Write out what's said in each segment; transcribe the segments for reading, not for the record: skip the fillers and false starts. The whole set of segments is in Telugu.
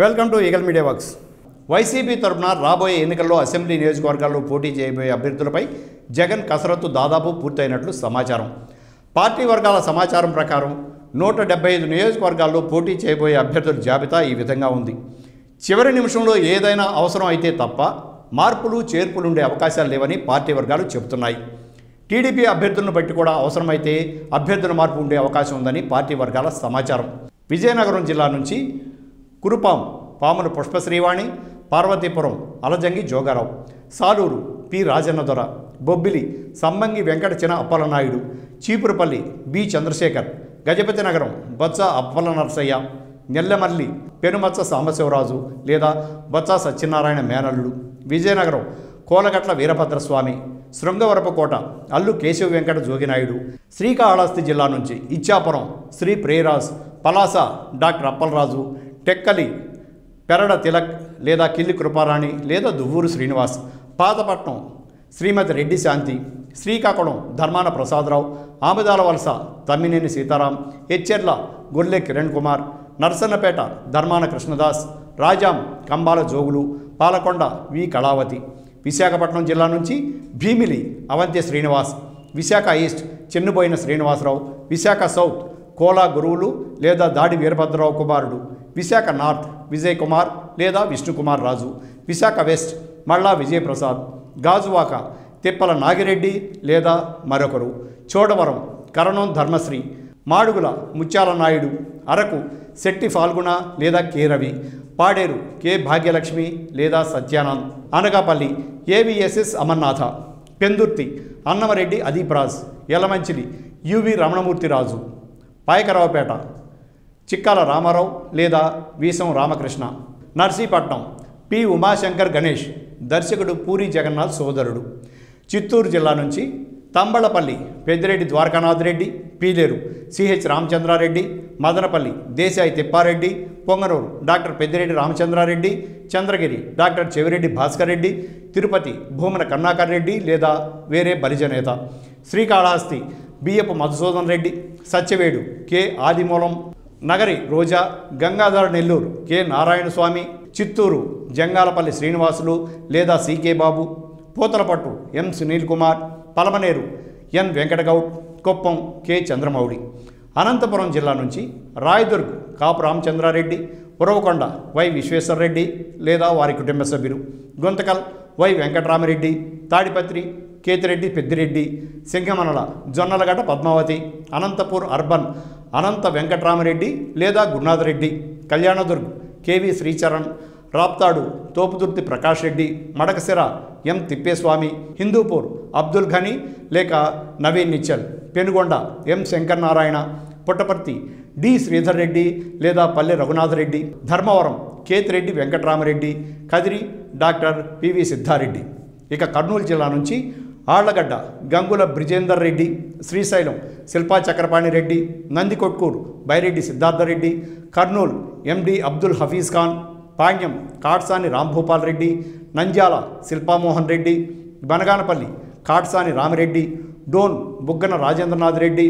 Welcome to eagle Media works. YCP తరఫున రాబోయే ఎన్నికల్లో అసెంబ్లీ నియోజకవర్గాల్లో పోటీ చేయబోయే అభ్యర్థులపై జగన్ కసరత్తు దాదాపు పూర్తయినట్లు సమాచారం. పార్టీ వర్గాల సమాచారం ప్రకారం 175 నియోజకవర్గాల్లో పోటీ చేయబోయే అభ్యర్థుల జాబితా ఈ విధంగా ఉంది. చివరి నిమిషంలో ఏదైనా అవసరం అయితే తప్ప మార్పులు చేర్పులు ఉండే అవకాశాలు లేవని పార్టీ వర్గాలు చెబుతున్నాయి. టీడీపీ అభ్యర్థులను బట్టి కూడా అవసరమైతే అభ్యర్థుల మార్పు ఉండే అవకాశం ఉందని పార్టీ వర్గాల సమాచారం. విజయనగరం జిల్లా నుంచి కురుపాం పాముల పుష్పశ్రీవాణి, పార్వతీపురం అలజంగి జోగారావు, సాలూరు పి రాజన్నదొర, బొబ్బిలి సంబంగి వెంకట చిన అప్పలనాయుడు, చీపురుపల్లి బి చంద్రశేఖర్, గజపతి నగరం బొత్స అప్పల నరసయ్య, నెల్లమల్లి పెనుమత్స సాంబశివరాజు లేదా బొత్స సత్యనారాయణ మేనల్లుడు, విజయనగరం కోలగట్ల వీరభద్రస్వామి, శృంగవరపుకోట అల్లు కేశవ వెంకట జోగినాయుడు, శ్రీకాళహస్తి జిల్లా నుంచి ఇచ్చాపురం శ్రీ ప్రేరాజ్, పలాస డాక్టర్ అప్పలరాజు, టెక్కలి పెరడ తిలక్ లేదా కిల్లి కృపారాణి లేదా దువ్వూరు శ్రీనివాస్, పాతపట్నం శ్రీమతి రెడ్డి శాంతి, శ్రీకాకుళం ధర్మాన ప్రసాదరావు, ఆముదాల వలస తమ్మినేని సీతారాం, హెచ్చెర్ల గొల్లె కిరణ్ కుమార్, నర్సన్నపేట ధర్మాన కృష్ణదాస్, రాజాం కంబాల జోగులు, పాలకొండ వి కళావతి, విశాఖపట్నం జిల్లా నుంచి భీమిలి అవంతి శ్రీనివాస్, విశాఖ ఈస్ట్ చెన్నుబోయిన శ్రీనివాసరావు, విశాఖ సౌత్ కోలా గురువులు లేదా దాడి వీరభద్రరావు కుమారుడు, విశాఖ నార్త్ విజయ్ కుమార్ లేదా విష్ణుకుమార్ రాజు, విశాఖ వెస్ట్ మళ్ళా విజయప్రసాద్, గాజువాక తిప్పల నాగిరెడ్డి లేదా మరొకరు, చోడవరం కరణం ధర్మశ్రీ, మాడుగుల ముత్యాల నాయుడు, అరకు శెట్టి ఫాల్గుణ లేదా కె రవి, పాడేరు కె భాగ్యలక్ష్మి లేదా సత్యానంద్, అనకాపల్లి ఏవిఎస్ఎస్ అమర్నాథ, పెందుర్తి అన్నమరెడ్డి అదీప్రాజ్, యలమంచిలి యువి రమణమూర్తిరాజు, పాయకరావుపేట చిక్కాల రామారావు లేదా వీసం రామకృష్ణ, నర్సీపట్నం పి ఉమాశంకర్ గణేష్ దర్శకుడు పూరి జగన్నాథ్ సోదరుడు, చిత్తూరు జిల్లా నుంచి Thamballapalle Peddireddy Dwarakanath Reddy, Pileru CH Ramachandrareddy, Madanapalle Desai Thippareddy, Punganur doctor Peddireddy Ramachandrareddy, Chandragiri doctor Chevireddy Bhaskar Reddy, Tirupati Bhumana Karunakar Reddy లేదా వేరే బలిజనేత, శ్రీకాళహస్తి బియ్యపు మధుసూదన్ రెడ్డి, సత్యవేడు కె ఆదిమూలం, నగరి రోజా, గంగాధర నెల్లూరు కె నారాయణస్వామి, చిత్తూరు జంగాలపల్లి శ్రీనివాసులు లేదా సికే బాబు, పూతలపట్టు ఎం సునీల్ కుమార్, పలమనేరు ఎన్ వెంకటగౌడ్, కుప్పం కె చంద్రమౌళి, అనంతపురం జిల్లా నుంచి రాయదుర్గ్ కాపు రామచంద్రారెడ్డి, ఉరవకొండ వై విశ్వేశ్వరరెడ్డి లేదా వారి కుటుంబ సభ్యులు, గుంతకల్ వై వెంకటరామరెడ్డి, తాడిపత్రి కేతిరెడ్డి పెద్దిరెడ్డి, సింగమనల జొన్నలగడ్డ పద్మావతి, అనంతపూర్ అర్బన్ అనంత వెంకటరామరెడ్డి లేదా గురునాథరెడ్డి, కళ్యాణదుర్గ్ కేవి శ్రీచరణ్, రాప్తాడు తోపుదుర్తి ప్రకాష్ రెడ్డి, మడకసిర ఎం తిప్పేస్వామి, హిందూపూర్ అబ్దుల్ ఘనీ లేక నవీన్ నిచ్చల్, పెనుగొండ ఎం శంకర్ నారాయణ, పుట్టపర్తి డి శ్రీధర్ రెడ్డి లేదా పల్లె రఘునాథరెడ్డి, ధర్మవరం కేతిరెడ్డి వెంకటరామరెడ్డి, కదిరి డాక్టర్ పివి సిద్ధారెడ్డి. ఇక కర్నూలు జిల్లా నుంచి Allagadda Gangula Brijendra Reddy, Srisailam Shilpa Chakrapani Reddy, Nandikotkur Byreddy Siddhartha Reddy, Kurnool MD Abdul Hafeez Khan, Panyam Katasani Rambhupal Reddy, Nandyal Shilpa Mohan Reddy, Banaganapalle Katasani Rami Reddy, Dhone Buggana Rajendranath Reddy,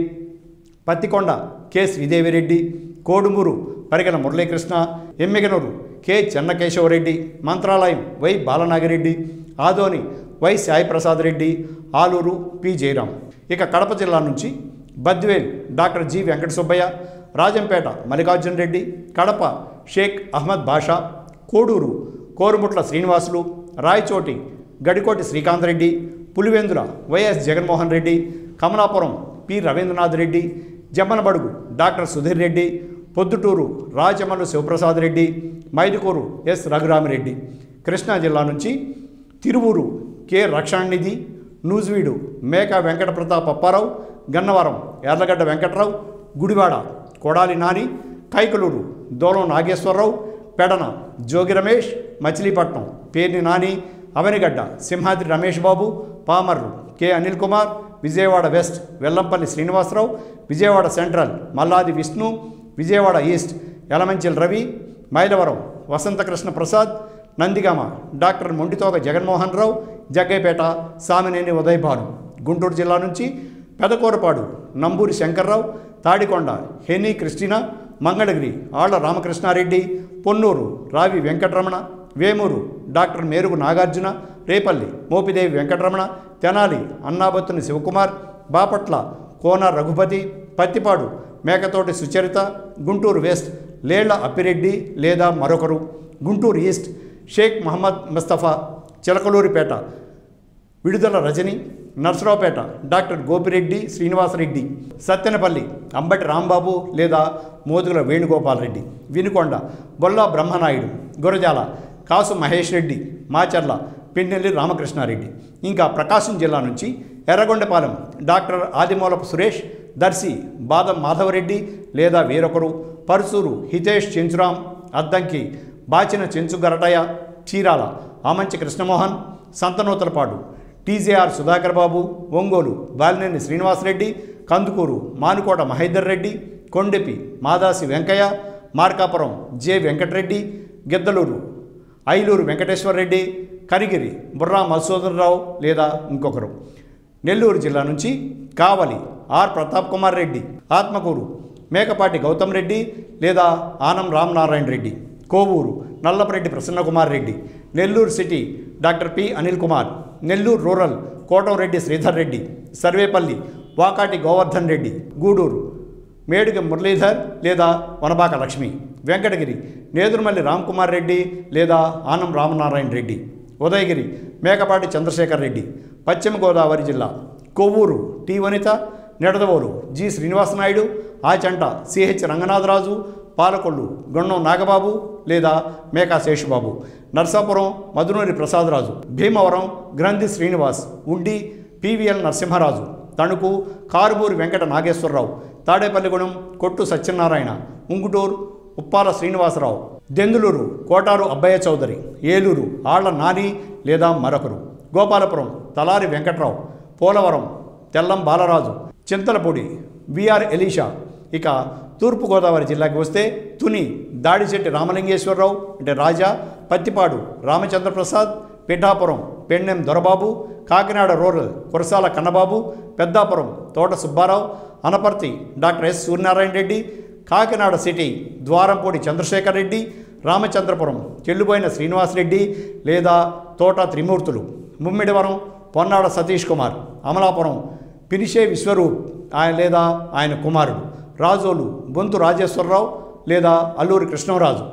Pattikonda K Sridevi Reddy, Kodumur Parigela Murali Krishna, Emmiganur K Chennakesava Reddy, Mantralayam Y Balanagi Reddy, Adoni Y Sai Prasad Reddy, Alur P Jayaram. ఇక కడప జిల్లా నుంచి Badvel doctor G Venkata Subbaiah, Rajampet Mallikarjuna Reddy, Kadapa Sheikh Ahmed Basha, Koduru Korumutla Srinivasulu, Rayachoti Gadikota Srikanth Reddy, Pulivendula YS Jaganmohan Reddy, Kamalapuram P Ravindranath Reddy, Jammalamadugu doctor Sudheer Reddy, Proddatur Rajamallu Sivaprasad Reddy, Mydukur S Raghurami Reddy. Krishna జిల్లా నుంచి Tiruvuru K Rakshanidhi, Nuzvid Meka Venkata Pratap Apparao, Gannavaram Yarlagadda Venkatrao, Gudivada Kodali Nani, Kaikalur Dulam Nageswara Rao, Pedana Jogi Ramesh, Machilipatnam Perni Nani, Avanigadda Simhadri Ramesh Babu, Pamarru K Anil Kumar, Vijayawada west Vellampalli Srinivasa Rao, Vijayawada central Malladi Vishnu, Vijayawada east Yalamanchili Ravi, Mylavaram Vasanta Krishna Prasad, Nandigama doctor Monditoka Jaganmohan Rao, Jaggayyapeta Samineni Udayabhanu. Guntur జిల్లా నుంచి పెదకూరపాడు నంబూరి శంకర్రావు, తాడికొండ హెనీ క్రిస్టినా, మంగళగిరి ఆళ్ల రామకృష్ణారెడ్డి, పొన్నూరు రావి వెంకటరమణ, వేమూరు డాక్టర్ మేరుగు నాగార్జున, రేపల్లి మోపిదేవి వెంకటరమణ, తెనాలి అన్నాబత్తుని శివకుమార్, బాపట్ల కోన రఘుపతి, పత్తిపాడు మేకతోటి సుచరిత, గుంటూరు వెస్ట్ లేళ్ల అప్పిరెడ్డి లేదా మరొకరు, గుంటూరు ఈస్ట్ షేక్ మహమ్మద్ ముస్తఫా, చిలకలూరిపేట విడుదల రజని, నర్సరావుపేట డాక్టర్ గోపిరెడ్డి శ్రీనివాసరెడ్డి, సత్తెనపల్లి అంబటి రాంబాబు లేదా మోదుగుల వేణుగోపాలరెడ్డి, వినుకొండ బొల్లా బ్రహ్మనాయుడు, గురజాల కాసు మహేష్ రెడ్డి, మాచర్ల పిన్నెల్లి రామకృష్ణారెడ్డి. ఇంకా ప్రకాశం జిల్లా నుంచి ఎర్రగొండపాలెం డాక్టర్ ఆదిమూలపు సురేష్, దర్శి బాదం మాధవరెడ్డి లేదా వేరొకరు, పరుసూరు హితేష్ చెంచురాం, అద్దంకి బాచిన చెంచు గరటయ్య, చీరాల ఆమంచి కృష్ణమోహన్, సంతనూతలపాడు టీజేఆర్ సుధాకర్ బాబు, ఒంగోలు బాలినేని శ్రీనివాసరెడ్డి, కందుకూరు మానుకోట మహేందర్ రెడ్డి, కొండెపి మాదాసి వెంకయ్య, మార్కాపురం జె వెంకటరెడ్డి, గిద్దలూరు ఐలూరు వెంకటేశ్వరరెడ్డి, కరిగిరి బుర్రా మధుసూదనరావు లేదా ఇంకొకరు. నెల్లూరు జిల్లా నుంచి కావలి ఆర్ ప్రతాప్ కుమార్ రెడ్డి, ఆత్మకూరు మేకపాటి గౌతమ్ రెడ్డి లేదా Anam Ramanarayana Reddy, Kovur Nallapareddy Prasanna Kumar Reddy, Nellore city doctor P Anil Kumar, Nellore rural Kotamreddy Sridhar Reddy, Sarvepalli Vakati Govardhan Reddy, Gudur Meduga Muralidhar లేదా వనబాక లక్ష్మి, వెంకటగిరి నేదురుమల్లి రామ్కుమార్ రెడ్డి లేదా ఆనం రామనారాయణ రెడ్డి, ఉదయగిరి మేకపాటి చంద్రశేఖర్ రెడ్డి, పశ్చిమ గోదావరి జిల్లా కొవ్వూరు టి వనిత, నిడదవోలు జి శ్రీనివాసనాయుడు, ఆచంట సిహెచ్ రంగనాథరాజు, పాలకొల్లు గొన్నం నాగబాబు లేదా మేకా శేషుబాబు, నర్సాపురం మధునూరి ప్రసాదరాజు, భీమవరం గ్రంథి శ్రీనివాస్, ఉండి పివిఎల్ నరసింహరాజు, తణుకు కారుమూరి వెంకట నాగేశ్వరరావు, తాడేపల్లిగూడెం కొట్టు సత్యనారాయణ, ఉంగుటూరు ఉప్పాల శ్రీనివాసరావు, దెందులూరు కోటారు అబ్బయ్య చౌదరి, ఏలూరు ఆళ్ల నాని లేదా మరొకరు, గోపాలపురం తలారి వెంకట్రావు, పోలవరం తెల్లం బాలరాజు, చింతలపూడి విఆర్ ఎలీషా. ఇక తూర్పుగోదావరి జిల్లాకి వస్తే తుని దాడిశెట్టి రామలింగేశ్వరరావు అంటే Raja, Pattipadu Ramachandraprasad, Pithapuram Pennem Dorababu, Kakinada rural Kurasala Kannababu, Peddapuram Thota Subbarao, Anaparthi doctor S Suryanarayana Reddy, Kakinada city Dwarampudi Chandrasekhar Reddy, Ramachandrapuram Chelluboina Srinivasareddy లేదా తోట త్రిమూర్తులు, ముమ్మిడివరం పొన్నాడ సతీష్ కుమార్, అమలాపురం పినిషే విశ్వరూప్ ఆయన లేదా ఆయన కుమారుడు, రాజోలు బొంతు రాజేశ్వరరావు లేదా అల్లూరి కృష్ణరాజు,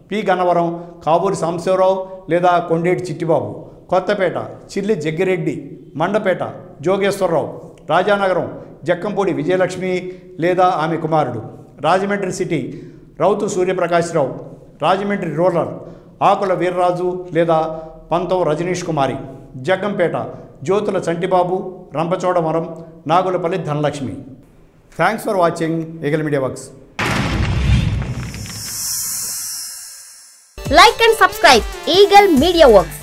పి గన్నవరం కాబూరి సాంబశివరావు లేదా కొండేటి చిట్టిబాబు, కొత్తపేట చిల్లి జగ్గిరెడ్డి, మండపేట జోగేశ్వరరావు, రాజానగరం జక్కంపూడి విజయలక్ష్మి లేదా ఆమె కుమారుడు, రాజమండ్రి సిటీ రౌతు సూర్యప్రకాశ్రావు, రాజమండ్రి రూరల్ ఆకుల వీర్రాజు లేదా Pantham Rajanish Kumari, Jaggampeta Jyothula Chantibabu, Rampachodavaram Nagulapalli Dhanalakshmi. Thanks for watching Eagle Media Works. Like and subscribe Eagle Media Works.